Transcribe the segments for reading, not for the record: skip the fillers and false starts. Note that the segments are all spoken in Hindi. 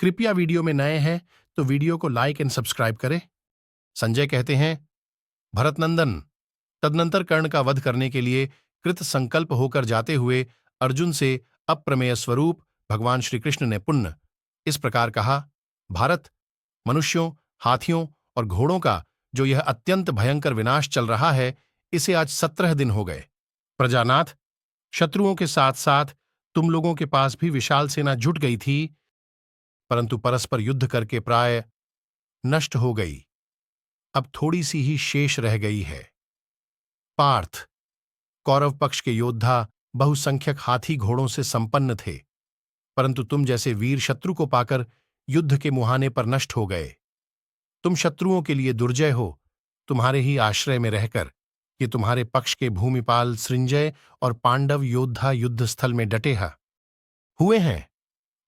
कृपया वीडियो में नए हैं तो वीडियो को लाइक एंड सब्सक्राइब करें। संजय कहते हैं, भरतनंदन, तदनंतर कर्ण का वध करने के लिए कृत संकल्प होकर जाते हुए अर्जुन से अप्रमेय स्वरूप भगवान श्री कृष्ण ने पुनः इस प्रकार कहा, भारत, मनुष्यों, हाथियों और घोड़ों का जो यह अत्यंत भयंकर विनाश चल रहा है, इसे आज 17 दिन हो गए। प्रजानाथ, शत्रुओं के साथ साथ तुम लोगों के पास भी विशाल सेना जुट गई थी, परंतु परस्पर युद्ध करके प्राय नष्ट हो गई। अब थोड़ी सी ही शेष रह गई है। पार्थ, कौरव पक्ष के योद्धा बहुसंख्यक हाथी घोड़ों से संपन्न थे, परंतु तुम जैसे वीर शत्रु को पाकर युद्ध के मुहाने पर नष्ट हो गए। तुम शत्रुओं के लिए दुर्जय हो। तुम्हारे ही आश्रय में रहकर ये तुम्हारे पक्ष के भूमिपाल सृंजय और पांडव योद्धा युद्धस्थल में डटे हुए हैं।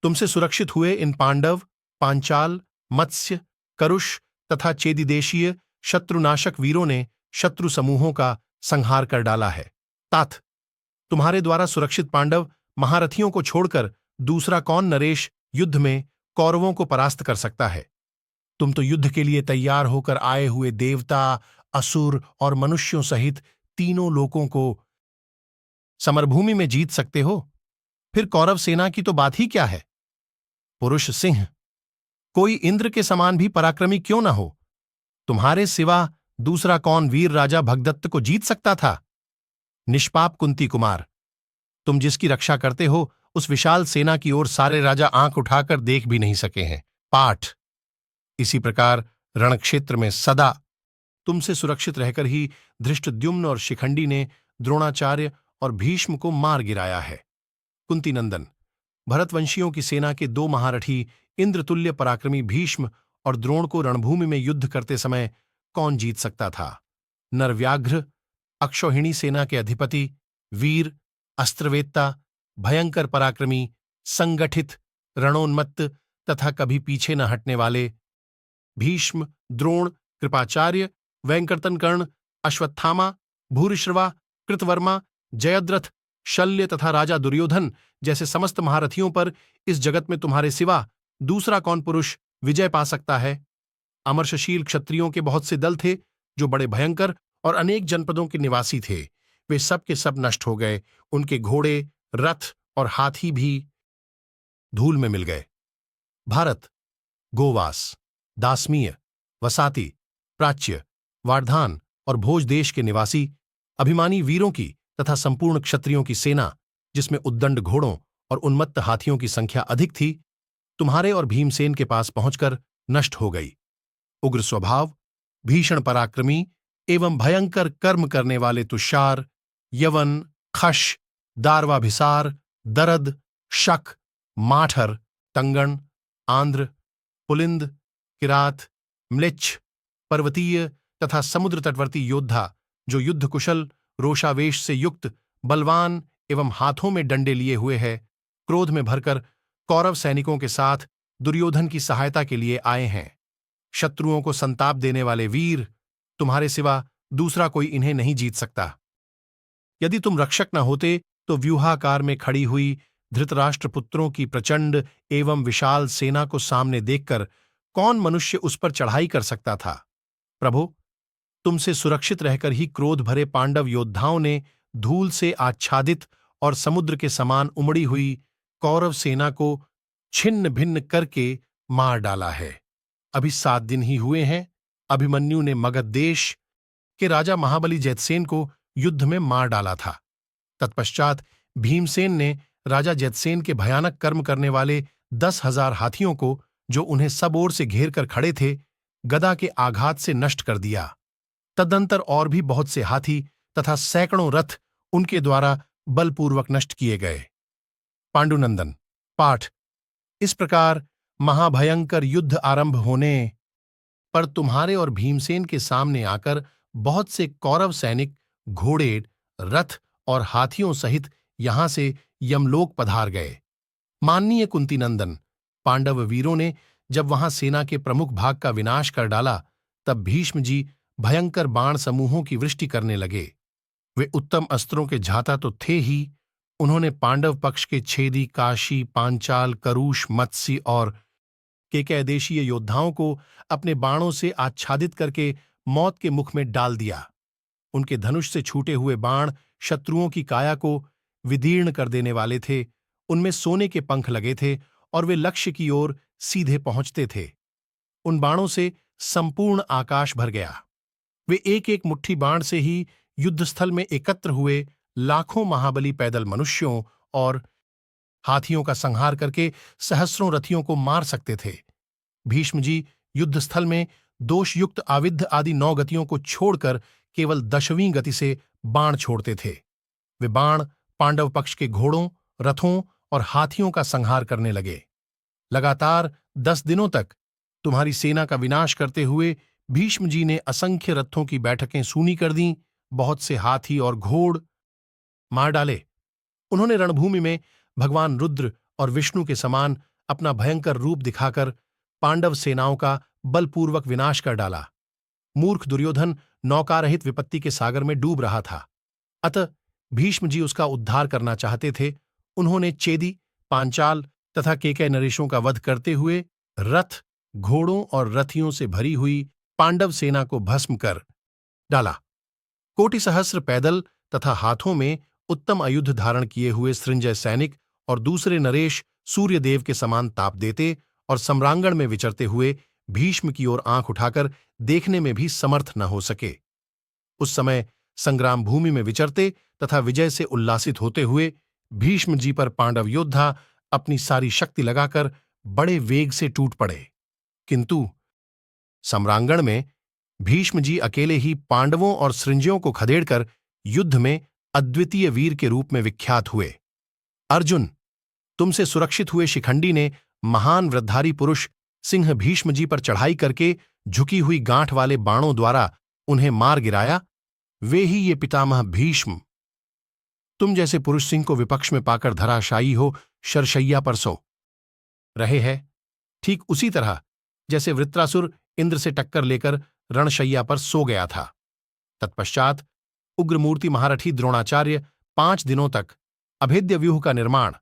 तुमसे सुरक्षित हुए इन पांडव, पांचाल, मत्स्य, करुष तथा चेदिदेशीय शत्रुनाशक वीरों ने शत्रु समूहों का संहार कर डाला है। तात, तुम्हारे द्वारा सुरक्षित पांडव महारथियों को छोड़कर दूसरा कौन नरेश युद्ध में कौरवों को परास्त कर सकता है। तुम तो युद्ध के लिए तैयार होकर आए हुए देवता, असुर और मनुष्यों सहित तीनों लोकों को समरभूमि में जीत सकते हो, फिर कौरव सेना की तो बात ही क्या है। पुरुष सिंह, कोई इंद्र के समान भी पराक्रमी क्यों न हो, तुम्हारे सिवा दूसरा कौन वीर राजा भगदत्त को जीत सकता था। निष्पाप कुंती कुमार, तुम जिसकी रक्षा करते हो उस विशाल सेना की ओर सारे राजा आंख उठाकर देख भी नहीं सके हैं। पाठ, इसी प्रकार रणक्षेत्र में सदा तुमसे सुरक्षित रहकर ही धृष्टद्युम्न और शिखंडी ने द्रोणाचार्य और भीष्म को मार गिराया है। कुंती नंदन, भरतवंशियों की सेना के 2 महारथी इंद्रतुल्य पराक्रमी भीष्म और द्रोण को रणभूमि में युद्ध करते समय कौन जीत सकता था। नरव्याघ्र, अक्षौहिणी सेना के अधिपति, वीर, अस्त्रवेत्ता, भयंकर पराक्रमी, संगठित, रणोन्मत्त तथा कभी पीछे न हटने वाले भीष्म, द्रोण, कृपाचार्य, वेंकटन कर्ण, अश्वत्थामा, भूरिश्रवा, कृतवर्मा, जयद्रथ, शल्य तथा राजा दुर्योधन जैसे समस्त महारथियों पर इस जगत में तुम्हारे सिवा दूसरा कौन पुरुष विजय पा सकता है। अमर्षशील क्षत्रियों के बहुत से दल थे जो बड़े भयंकर और अनेक जनपदों के निवासी थे। वे सब के सब नष्ट हो गए। उनके घोड़े, रथ और हाथी भी धूल में मिल गए। भारत, गोवास, दासमीय, वसाती, प्राच्य, वार्धान और भोज देश के निवासी अभिमानी वीरों की तथा संपूर्ण क्षत्रियों की सेना, जिसमें उद्दंड घोड़ों और उन्मत्त हाथियों की संख्या अधिक थी, तुम्हारे और भीमसेन के पास पहुंचकर नष्ट हो गई। उग्र स्वभाव, भीषण पराक्रमी एवं भयंकर कर्म करने वाले तुषार, यवन, खश, दार्वाभिसार, दरद, शक, माठर, तंगण, आंध्र, पुलिंद, किरात, म्लेच्छ, पर्वतीय तथा समुद्र तटवर्ती योद्धा जो युद्ध कुशल, रोषावेश से युक्त, बलवान एवं हाथों में डंडे लिए हुए है, क्रोध में भरकर कौरव सैनिकों के साथ दुर्योधन की सहायता के लिए आए हैं। शत्रुओं को संताप देने वाले वीर, तुम्हारे सिवा दूसरा कोई इन्हें नहीं जीत सकता। यदि तुम रक्षक न होते तो व्यूहाकार में खड़ी हुई धृतराष्ट्र पुत्रों की प्रचंड एवं विशाल सेना को सामने देखकर कौन मनुष्य उस पर चढ़ाई कर सकता था। प्रभु, तुमसे सुरक्षित रहकर ही क्रोध भरे पांडव योद्धाओं ने धूल से आच्छादित और समुद्र के समान उमड़ी हुई कौरव सेना को छिन्न भिन्न करके मार डाला है। अभी 7 दिन ही हुए हैं, अभिमन्यु ने मगध देश के राजा महाबली जैतसेन को युद्ध में मार डाला था। तत्पश्चात भीमसेन ने राजा जैतसेन के भयानक कर्म करने वाले 10,000 हाथियों को, जो उन्हें सब ओर से घेर कर खड़े थे, गदा के आघात से नष्ट कर दिया। तदनंतर और भी बहुत से हाथी तथा सैकड़ों रथ उनके द्वारा बलपूर्वक नष्ट किए गए। पांडुनंदन, पाठ, इस प्रकार महाभयंकर युद्ध आरंभ होने पर तुम्हारे और भीमसेन के सामने आकर बहुत से कौरव सैनिक घोड़े, रथ और हाथियों सहित यहां से यमलोक पधार गए। माननीय कुंतीनंदन, पांडव वीरों ने जब वहां सेना के प्रमुख भाग का विनाश कर डाला, तब भीष्म जी भयंकर बाण समूहों की वृष्टि करने लगे। वे उत्तम अस्त्रों के झाता तो थे ही, उन्होंने पांडव पक्ष के छेदी, काशी, पांचाल, करूष, मत्स्य और केकयदेशीय योद्धाओं को अपने बाणों से आच्छादित करके मौत के मुख में डाल दिया। उनके धनुष से छूटे हुए बाण शत्रुओं की काया को विदीर्ण कर देने वाले थे। उनमें सोने के पंख लगे थे और वे लक्ष्य की ओर सीधे पहुंचते थे। उन बाणों से संपूर्ण आकाश भर गया। वे एक एक मुट्ठी बाण से ही युद्धस्थल में एकत्र हुए लाखों महाबली पैदल मनुष्यों और हाथियों का संहार करके सहस्रों रथियों को मार सकते थे। भीष्म जी युद्धस्थल में दोषयुक्त आविद्ध आदि 9 गतियों को छोड़कर केवल 10वीं गति से बाण छोड़ते थे। वे बाण पांडव पक्ष के घोड़ों, रथों और हाथियों का संहार करने लगे। लगातार 10 दिनों तक तुम्हारी सेना का विनाश करते हुए भीष्म जी ने असंख्य रथों की बैठकें सूनी कर दीं, बहुत से हाथी और घोड़ मार डाले। उन्होंने रणभूमि में भगवान रुद्र और विष्णु के समान अपना भयंकर रूप दिखाकर पांडव सेनाओं का बलपूर्वक विनाश कर डाला। मूर्ख दुर्योधन नौकारहित विपत्ति के सागर में डूब रहा था, अतः भीष्म जी उसका उद्धार करना चाहते थे। उन्होंने चेदी, पांचाल तथा केकय नरेशों का वध करते हुए रथ, घोड़ों और रथियों से भरी हुई पांडव सेना को भस्म कर डाला। कोटि सहस्र पैदल तथा हाथों में उत्तम आयुध धारण किए हुए सृंजय सैनिक और दूसरे नरेश सूर्यदेव के समान ताप देते और सम्रांगण में विचरते हुए भीष्म की ओर आंख उठाकर देखने में भी समर्थ न हो सके। उस समय संग्राम भूमि में विचरते तथा विजय से उल्लासित होते हुए भीष्म जी पर पांडव योद्धा अपनी सारी शक्ति लगाकर बड़े वेग से टूट पड़े, किंतु सम्रांगण में भीष्म जी अकेले ही पांडवों और सृंजयों को खदेड़कर युद्ध में अद्वितीय वीर के रूप में विख्यात हुए। अर्जुन, तुमसे सुरक्षित हुए शिखंडी ने महान वृद्धारी पुरुष सिंह भीष्म जी पर चढ़ाई करके झुकी हुई गांठ वाले बाणों द्वारा उन्हें मार गिराया। वे ही ये पितामह भीष्म। तुम जैसे पुरुष सिंह को विपक्ष में पाकर धराशायी हो शरशैया पर सो रहे हैं, ठीक उसी तरह जैसे वृत्रासुर इंद्र से टक्कर लेकर रणशैया पर सो गया था। तत्पश्चात उग्रमूर्ति महारथी द्रोणाचार्य 5 दिनों तक अभेद्य व्यूह का निर्माण,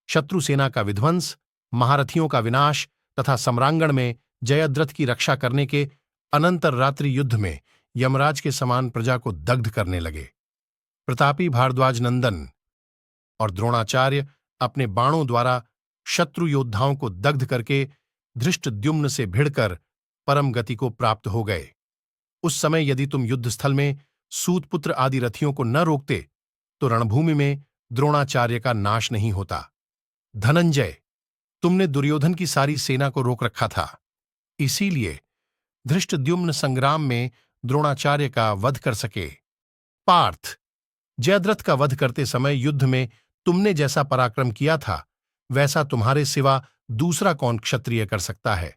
शत्रु सेना का विध्वंस, महारथियों का विनाश तथा सम्रांगण में जयद्रथ की रक्षा करने के अनंतर रात्रि युद्ध में यमराज के समान प्रजा को दग्ध करने लगे। प्रतापी भारद्वाज नंदन और द्रोणाचार्य अपने बाणों द्वारा शत्रु योद्धाओं को दग्ध करके धृष्टद्युम्न से भिड़कर परम गति को प्राप्त हो गए। उस समय यदि तुम युद्धस्थल में सूतपुत्र आदि रथियों को न रोकते तो रणभूमि में द्रोणाचार्य का नाश नहीं होता। धनंजय, तुमने दुर्योधन की सारी सेना को रोक रखा था, इसीलिए धृष्टद्युम्न संग्राम में द्रोणाचार्य का वध कर सके। पार्थ, जयद्रथ का वध करते समय युद्ध में तुमने जैसा पराक्रम किया था वैसा तुम्हारे सिवा दूसरा कौन क्षत्रिय कर सकता है।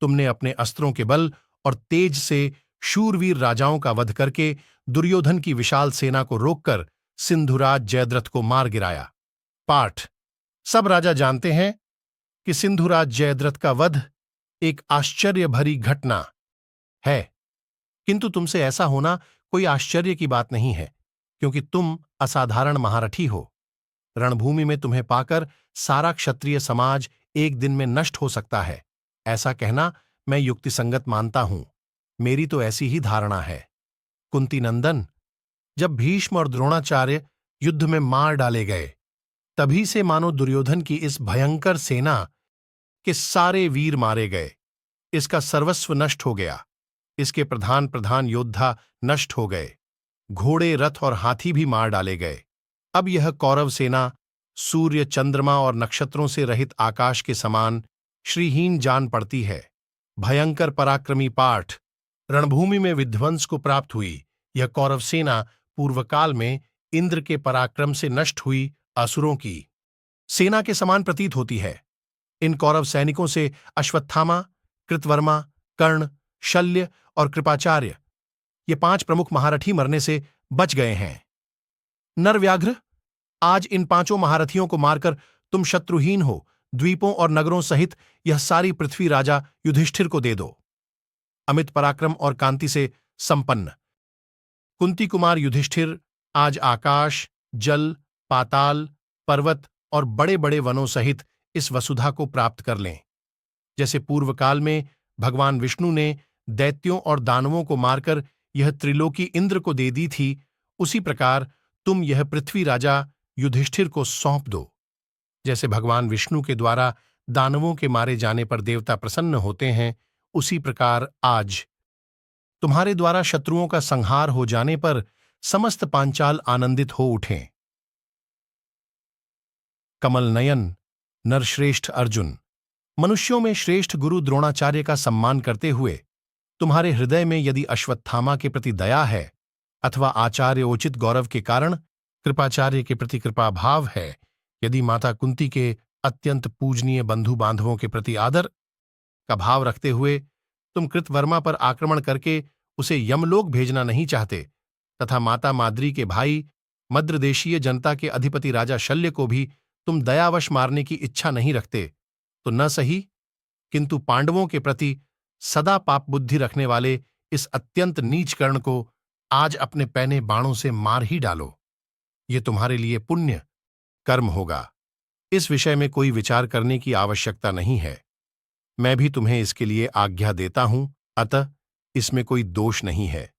तुमने अपने अस्त्रों के बल और तेज से शूरवीर राजाओं का वध करके दुर्योधन की विशाल सेना को रोककर सिंधुराज जयद्रथ को मार गिराया। पाठ, सब राजा जानते हैं कि सिंधुराज जयद्रथ का वध एक आश्चर्य भरी घटना है, किंतु तुमसे ऐसा होना कोई आश्चर्य की बात नहीं है, क्योंकि तुम असाधारण महारथी हो। रणभूमि में तुम्हें पाकर सारा क्षत्रिय समाज एक दिन में नष्ट हो सकता है, ऐसा कहना मैं युक्तिसंगत मानता हूं। मेरी तो ऐसी ही धारणा है। कुंती नंदन, जब भीष्म और द्रोणाचार्य युद्ध में मार डाले गए, तभी से मानो दुर्योधन की इस भयंकर सेना के सारे वीर मारे गए। इसका सर्वस्व नष्ट हो गया, इसके प्रधान प्रधान योद्धा नष्ट हो गए, घोड़े, रथ और हाथी भी मार डाले गए। अब यह कौरव सेना सूर्य, चंद्रमा और नक्षत्रों से रहित आकाश के समान श्रीहीन जान पड़ती है। भयंकर पराक्रमी पाठ, रणभूमि में विध्वंस को प्राप्त हुई यह कौरव सेना पूर्वकाल में इंद्र के पराक्रम से नष्ट हुई असुरों की सेना के समान प्रतीत होती है। इन कौरव सैनिकों से अश्वत्थामा, कृतवर्मा, कर्ण, शल्य और कृपाचार्य ये 5 प्रमुख महारथी मरने से बच गए हैं। नरव्याघ्र, आज इन 5 महारथियों को मारकर तुम शत्रुहीन हो द्वीपों और नगरों सहित यह सारी पृथ्वी राजा युधिष्ठिर को दे दो। अमित पराक्रम और कांति से संपन्न कुंती कुमार युधिष्ठिर आज आकाश, जल, पाताल, पर्वत और बड़े बड़े वनों सहित इस वसुधा को प्राप्त कर लें। जैसे पूर्व काल में भगवान विष्णु ने दैत्यों और दानवों को मारकर यह त्रिलोकी इंद्र को दे दी थी, उसी प्रकार तुम यह पृथ्वी राजा युधिष्ठिर को सौंप दो। जैसे भगवान विष्णु के द्वारा दानवों के मारे जाने पर देवता प्रसन्न होते हैं, उसी प्रकार आज तुम्हारे द्वारा शत्रुओं का संहार हो जाने पर समस्त पांचाल आनंदित हो उठें। कमल नयन नरश्रेष्ठ अर्जुन, मनुष्यों में श्रेष्ठ गुरु द्रोणाचार्य का सम्मान करते हुए तुम्हारे हृदय में यदि अश्वत्थामा के प्रति दया है अथवा आचार्योचित गौरव के कारण कृपाचार्य के प्रति कृपा भाव है, यदि माता कुंती के अत्यंत पूजनीय बंधु बांधवों के प्रति आदर का भाव रखते हुए तुम कृतवर्मा पर आक्रमण करके उसे यमलोक भेजना नहीं चाहते तथा माता माद्री के भाई मद्रदेशीय जनता के अधिपति राजा शल्य को भी तुम दयावश मारने की इच्छा नहीं रखते, तो न सही, किंतु पांडवों के प्रति सदा पाप बुद्धि रखने वाले इस अत्यंत नीच कर्ण को आज अपने पैने बाणों से मार ही डालो। ये तुम्हारे लिए पुण्य कर्म होगा। इस विषय में कोई विचार करने की आवश्यकता नहीं है। मैं भी तुम्हें इसके लिए आज्ञा देता हूं, अतः इसमें कोई दोष नहीं है।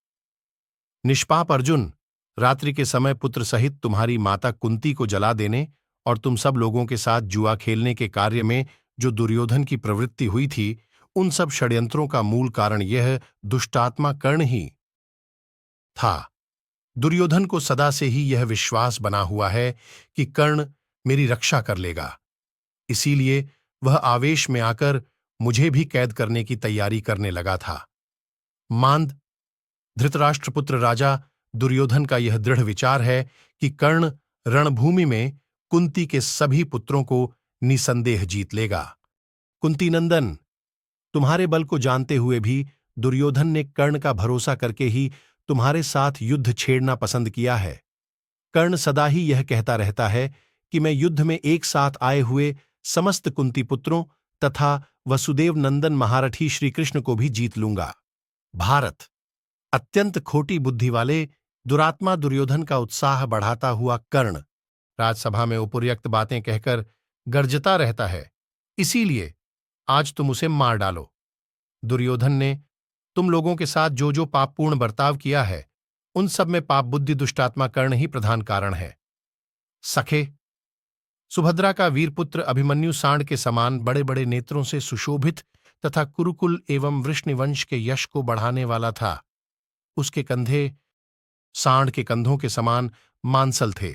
निष्पाप अर्जुन, रात्रि के समय पुत्र सहित तुम्हारी माता कुंती को जला देने और तुम सब लोगों के साथ जुआ खेलने के कार्य में जो दुर्योधन की प्रवृत्ति हुई थी, उन सब षड्यंत्रों का मूल कारण यह दुष्टात्मा कर्ण ही था। दुर्योधन को सदा से ही यह विश्वास बना हुआ है कि कर्ण मेरी रक्षा कर लेगा, इसीलिए वह आवेश में आकर मुझे भी कैद करने की तैयारी करने लगा था। मांद, धृतराष्ट्रपुत्र राजा दुर्योधन का यह दृढ़ विचार है कि कर्ण रणभूमि में कुंती के सभी पुत्रों को निसंदेह जीत लेगा। कुंती नंदन, तुम्हारे बल को जानते हुए भी दुर्योधन ने कर्ण का भरोसा करके ही तुम्हारे साथ युद्ध छेड़ना पसंद किया है। कर्ण सदा ही यह कहता रहता है कि मैं युद्ध में एक साथ आए हुए समस्त कुंती पुत्रों तथा वसुदेव नंदन महारथी श्रीकृष्ण को भी जीत लूंगा। भारत, अत्यंत खोटी बुद्धि वाले दुरात्मा दुर्योधन का उत्साह बढ़ाता हुआ कर्ण राजसभा में उपर्युक्त बातें कहकर गर्जता रहता है, इसीलिए आज तुम उसे मार डालो। दुर्योधन ने तुम लोगों के साथ जो जो पापपूर्ण बर्ताव किया है, उन सब में पाप बुद्धि दुष्टात्मा कर्ण ही प्रधान कारण है। सखे, सुभद्रा का वीरपुत्र अभिमन्यु सांड के समान बड़े बड़े नेत्रों से सुशोभित तथा कुरुकुल एवं वृष्णिवंश के यश को बढ़ाने वाला था। उसके कंधे सांड के कंधों के समान मांसल थे।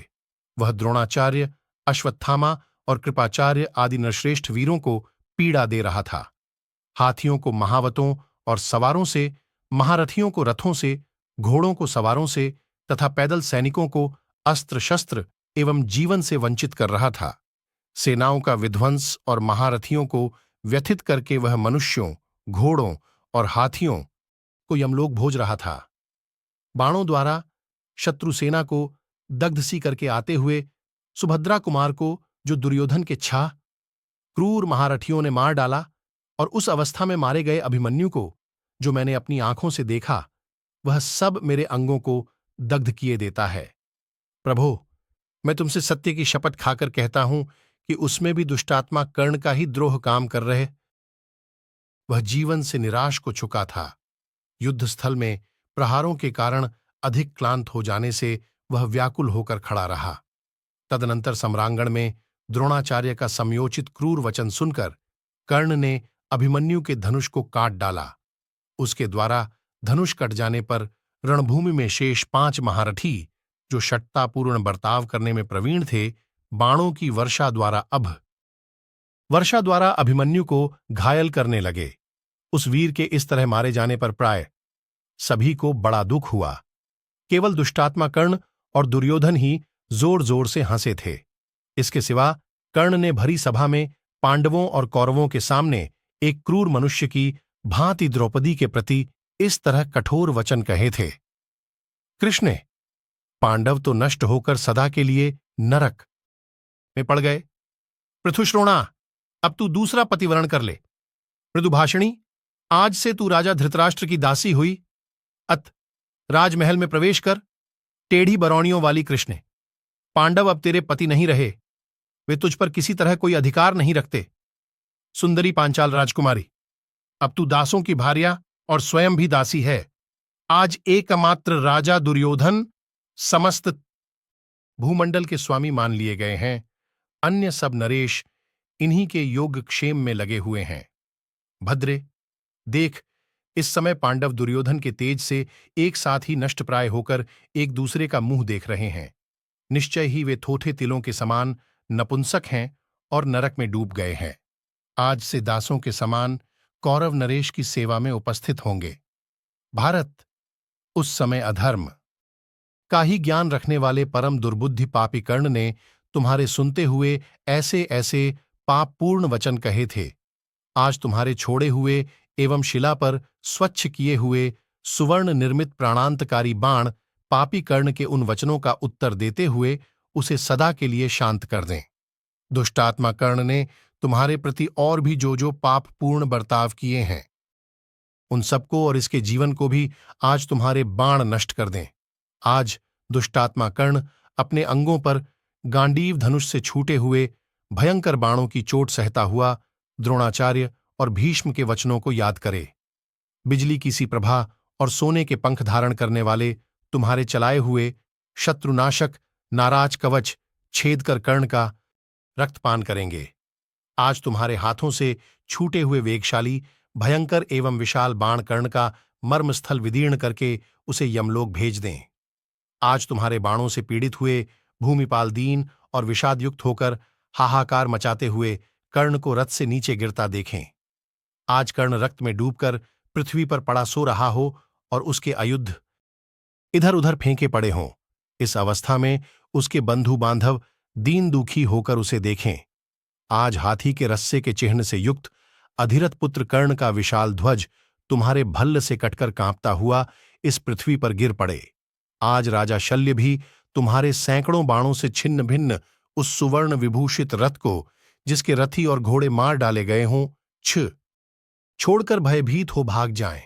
वह द्रोणाचार्य, अश्वत्थामा और कृपाचार्य आदि नरश्रेष्ठ वीरों को पीड़ा दे रहा था। हाथियों को महावतों और सवारों से, महारथियों को रथों से, घोड़ों को सवारों से तथा पैदल सैनिकों को अस्त्र शस्त्र एवं जीवन से वंचित कर रहा था। सेनाओं का विध्वंस और महारथियों को व्यथित करके वह मनुष्यों, घोड़ों और हाथियों को यमलोक भोज रहा था। बाणों द्वारा शत्रु सेना को दग्ध सी करके आते हुए सुभद्रा कुमार को, जो दुर्योधन के छा क्रूर महारथियों ने मार डाला, और उस अवस्था में मारे गए अभिमन्यु को, जो मैंने अपनी आंखों से देखा, वह सब मेरे अंगों को दग्ध किए देता है। प्रभो, मैं तुमसे सत्य की शपथ खाकर कहता हूं कि उसमें भी दुष्टात्मा कर्ण का ही द्रोह काम कर रहे। वह जीवन से निराश को चुका था। युद्ध स्थल में प्रहारों के कारण अधिक क्लांत हो जाने से वह व्याकुल होकर खड़ा रहा। तदनंतर सम्रांगण में द्रोणाचार्य का समयोचित क्रूर वचन सुनकर कर्ण ने अभिमन्यु के धनुष को काट डाला। उसके द्वारा धनुष कट जाने पर रणभूमि में शेष 5 महारथी, जो शट्टापूर्ण बर्ताव करने में प्रवीण थे, बाणों की वर्षा द्वारा अभिमन्यु को घायल करने लगे। उस वीर के इस तरह मारे जाने पर प्राय सभी को बड़ा दुख हुआ। केवल दुष्टात्मा कर्ण और दुर्योधन ही जोर जोर से हंसे थे। इसके सिवा कर्ण ने भरी सभा में पांडवों और कौरवों के सामने एक क्रूर मनुष्य की भांति द्रौपदी के प्रति इस तरह कठोर वचन कहे थे। कृष्ण, पांडव तो नष्ट होकर सदा के लिए नरक में पड़ गए। पृथुश्रोणा, अब तू दूसरा पतिवरण कर ले। मृदुभाषिणी, आज से तू राजा धृतराष्ट्र की दासी हुई। अत राजमहल में प्रवेश कर। टेढ़ी बरौनियों वाली कृष्ण, पांडव अब तेरे पति नहीं रहे। वे तुझ पर किसी तरह कोई अधिकार नहीं रखते। सुंदरी पांचाल राजकुमारी, अब तू दासों की भार्या और स्वयं भी दासी है। आज एकमात्र राजा दुर्योधन समस्त भूमंडल के स्वामी मान लिए गए हैं। अन्य सब नरेश इन्हीं के योगक्षेम में लगे हुए हैं। भद्रे, देख, इस समय पांडव दुर्योधन के तेज से एक साथ ही नष्टप्राय होकर एक दूसरे का मुंह देख रहे हैं। निश्चय ही वे थोथे तिलों के समान नपुंसक हैं और नरक में डूब गए हैं। आज से दासों के समान कौरव नरेश की सेवा में उपस्थित होंगे। भारत, उस समय अधर्म का ही ज्ञान रखने वाले परम दुर्बुद्धि पापी कर्ण ने तुम्हारे सुनते हुए ऐसे ऐसे पापपूर्ण वचन कहे थे। आज तुम्हारे छोड़े हुए एवं शिला पर स्वच्छ किए हुए सुवर्ण निर्मित प्राणांतकारी बाण पापी कर्ण के उन वचनों का उत्तर देते हुए उसे सदा के लिए शांत कर दें। दुष्टात्मा कर्ण ने तुम्हारे प्रति और भी जो पापपूर्ण बर्ताव किए हैं, उन सबको और इसके जीवन को भी आज तुम्हारे बाण नष्ट कर दें। आज दुष्टात्मा कर्ण अपने अंगों पर गांडीव धनुष से छूटे हुए भयंकर बाणों की चोट सहता हुआ द्रोणाचार्य और भीष्म के वचनों को याद करे। बिजली की सी प्रभा और सोने के पंख धारण करने वाले तुम्हारे चलाए हुए शत्रुनाशक नाराज कवच छेद कर कर्ण का रक्तपान करेंगे। आज तुम्हारे हाथों से छूटे हुए वेगशाली भयंकर एवं विशाल बाण कर्ण का मर्मस्थल विदीर्ण करके उसे यमलोक भेज दें। आज तुम्हारे बाणों से पीड़ित हुए भूमिपाल दीन और विषादयुक्त होकर हाहाकार मचाते हुए कर्ण को रथ से नीचे गिरता देखें। आज कर्ण रक्त में डूबकर पृथ्वी पर पड़ा सो रहा हो और उसके आयुध इधर उधर फेंके पड़े हों। इस अवस्था में उसके बंधु बांधव दीन दुखी होकर उसे देखें। आज हाथी के रस्से के चिह्न से युक्त अधिरथ पुत्र कर्ण का विशाल ध्वज तुम्हारे भल्ल से कटकर कांपता हुआ इस पृथ्वी पर गिर पड़े। आज राजा शल्य भी तुम्हारे सैकड़ों बाणों से छिन्न भिन्न उस सुवर्ण विभूषित रथ को, जिसके रथी और घोड़े मार डाले गए हों, छोड़कर भयभीत हो भाग जाएं।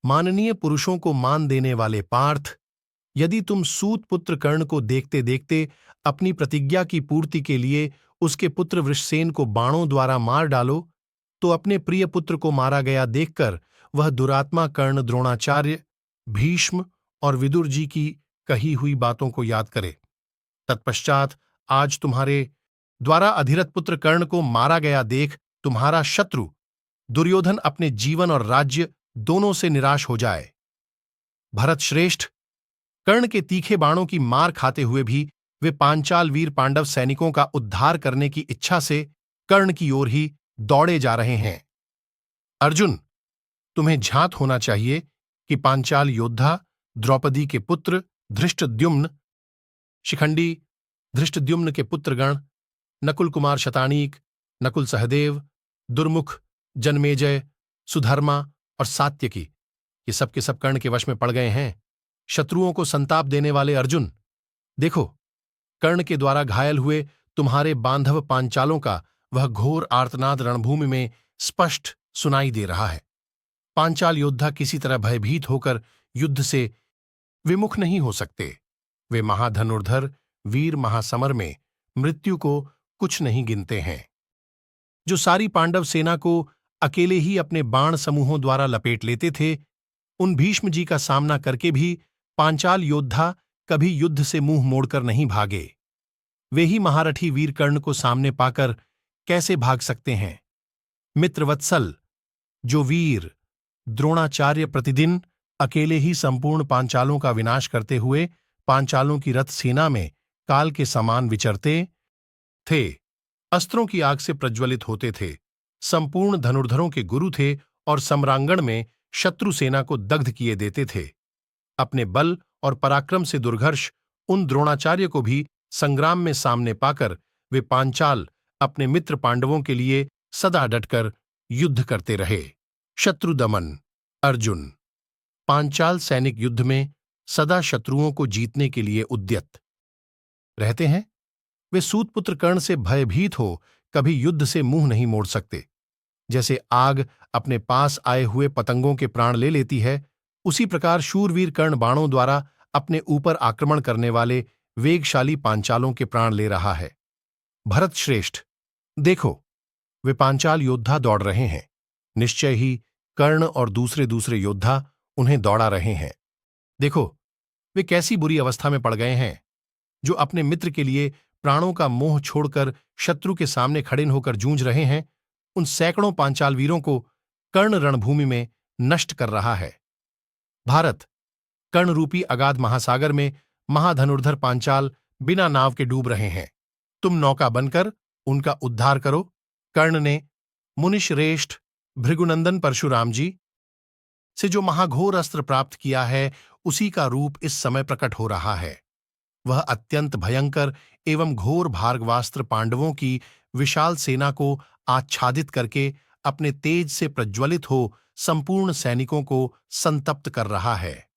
माननीय पुरुषों को मान देने वाले पार्थ, यदि तुम सूत पुत्र कर्ण को देखते देखते अपनी प्रतिज्ञा की पूर्ति के लिए उसके पुत्र वृषसेन को बाणों द्वारा मार डालो, तो अपने प्रिय पुत्र को मारा गया देखकर वह दुरात्मा कर्ण द्रोणाचार्य, भीष्म और विदुर जी की कही हुई बातों को याद करे। तत्पश्चात आज तुम्हारे द्वारा अधिरथ पुत्र कर्ण को मारा गया देख तुम्हारा शत्रु दुर्योधन अपने जीवन और राज्य दोनों से निराश हो जाए। भरत श्रेष्ठ, कर्ण के तीखे बाणों की मार खाते हुए भी वे पांचाल वीर पांडव सैनिकों का उद्धार करने की इच्छा से कर्ण की ओर ही दौड़े जा रहे हैं। अर्जुन, तुम्हें झांत होना चाहिए कि पांचाल योद्धा द्रौपदी के पुत्र धृष्टद्युम्न, शिखंडी धृष्टद्युम्न के पुत्रगण नकुल कुमार शतानीक, नकुल सहदेव, दुर्मुख, जनमेजय, सुधर्मा और सात्यकी, ये सब के सब कर्ण के वश में पड़ गए हैं। शत्रुओं को संताप देने वाले अर्जुन, देखो, कर्ण के द्वारा घायल हुए तुम्हारे बांधव पांचालों का वह घोर आर्तनाद रणभूमि में स्पष्ट सुनाई दे रहा है। पांचाल योद्धा किसी तरह भयभीत होकर युद्ध से विमुख नहीं हो सकते। वे महाधनुर्धर वीर महासमर में मृत्यु को कुछ नहीं गिनते हैं। जो सारी पांडव सेना को अकेले ही अपने बाण समूहों द्वारा लपेट लेते थे, उन भीष्म जी का सामना करके भी पांचाल योद्धा कभी युद्ध से मुंह मोड़कर नहीं भागे। वे ही महारथी वीर कर्ण को सामने पाकर कैसे भाग सकते हैं। मित्रवत्सल, जो वीर द्रोणाचार्य प्रतिदिन अकेले ही संपूर्ण पांचालों का विनाश करते हुए पांचालों की रथ सेना में काल के समान विचरते थे, अस्त्रों की आग से प्रज्वलित होते थे, संपूर्ण धनुर्धरों के गुरु थे और सम्रांगण में शत्रु सेना को दग्ध किए देते थे। अपने बल और पराक्रम से दुर्घर्ष उन द्रोणाचार्य को भी संग्राम में सामने पाकर वे पांचाल अपने मित्र पांडवों के लिए सदा डटकर युद्ध करते रहे। शत्रु दमन। अर्जुन, पांचाल सैनिक युद्ध में सदा शत्रुओं को जीतने के लिए उद्यत रहते हैं। वे सूतपुत्र कर्ण से भयभीत हो कभी युद्ध से मुंह नहीं मोड़ सकते। जैसे आग अपने पास आए हुए पतंगों के प्राण ले लेती है, उसी प्रकार शूरवीर कर्ण बाणों द्वारा अपने ऊपर आक्रमण करने वाले वेगशाली पांचालों के प्राण ले रहा है। भरत श्रेष्ठ, देखो, वे पांचाल योद्धा दौड़ रहे हैं। निश्चय ही कर्ण और दूसरे दूसरे योद्धा उन्हें दौड़ा रहे हैं। देखो, वे कैसी बुरी अवस्था में पड़ गए हैं। जो अपने मित्र के लिए प्राणों का मोह छोड़कर शत्रु के सामने खड़े होकर जूझ रहे हैं, उन सैकड़ों पांचाल वीरों को कर्ण रणभूमि में नष्ट कर रहा है। भारत कर्ण रूपी अगाध महासागर में महाधनुर्धर पांचाल बिना नाव के डूब रहे हैं। तुम नौका बनकर उनका उद्धार करो। कर्ण ने मुनिश्रेष्ठ भृगुनंदन परशुराम जी से जो महाघोर अस्त्र प्राप्त किया है, उसी का रूप इस समय प्रकट हो रहा है। वह अत्यंत भयंकर एवं घोर भार्गवास्त्र पांडवों की विशाल सेना को आच्छादित करके अपने तेज से प्रज्वलित हो संपूर्ण सैनिकों को संतप्त कर रहा है।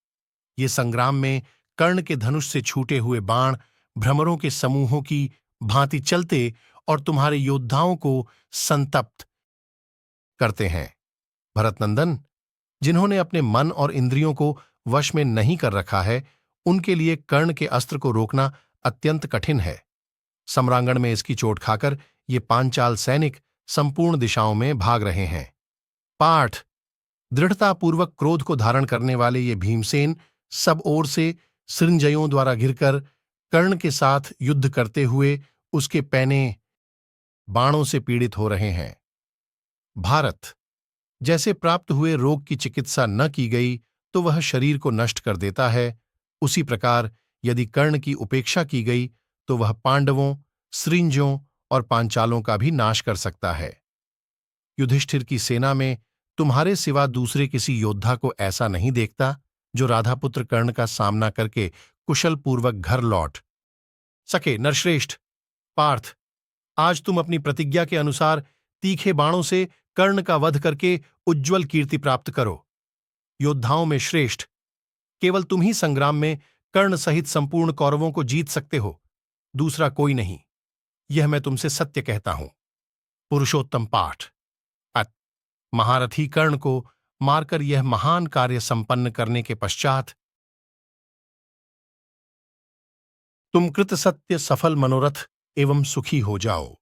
ये संग्राम में कर्ण के धनुष से छूटे हुए बाण भ्रमरों के समूहों की भांति चलते और तुम्हारे योद्धाओं को संतप्त करते हैं। भरतनंदन, जिन्होंने अपने मन और इंद्रियों को वश में नहीं कर रखा है, उनके लिए कर्ण के अस्त्र को रोकना अत्यंत कठिन है। सम्रांगण में इसकी चोट खाकर ये पांचाल सैनिक संपूर्ण दिशाओं में भाग रहे हैं। पाठ दृढ़तापूर्वक क्रोध को धारण करने वाले ये भीमसेन सब ओर से सृंजयों द्वारा घिरकर कर्ण के साथ युद्ध करते हुए उसके पैने बाणों से पीड़ित हो रहे हैं। भारत जैसे प्राप्त हुए रोग की चिकित्सा न की गई तो वह शरीर को नष्ट कर देता है, उसी प्रकार यदि कर्ण की उपेक्षा की गई तो वह पांडवों, सृंजों और पांचालों का भी नाश कर सकता है। युधिष्ठिर की सेना में तुम्हारे सिवा दूसरे किसी योद्धा को ऐसा नहीं देखता जो राधापुत्र कर्ण का सामना करके कुशल पूर्वक घर लौट सके। नरश्रेष्ठ पार्थ, आज तुम अपनी प्रतिज्ञा के अनुसार तीखे बाणों से कर्ण का वध करके उज्ज्वल कीर्ति प्राप्त करो। योद्धाओं में श्रेष्ठ केवल तुम ही संग्राम में कर्ण सहित संपूर्ण कौरवों को जीत सकते हो, दूसरा कोई नहीं। यह मैं तुमसे सत्य कहता हूं। पुरुषोत्तम पाठ। महारथी कर्ण को मारकर यह महान कार्य संपन्न करने के पश्चात तुम कृतसत्य सफल मनोरथ एवं सुखी हो जाओ।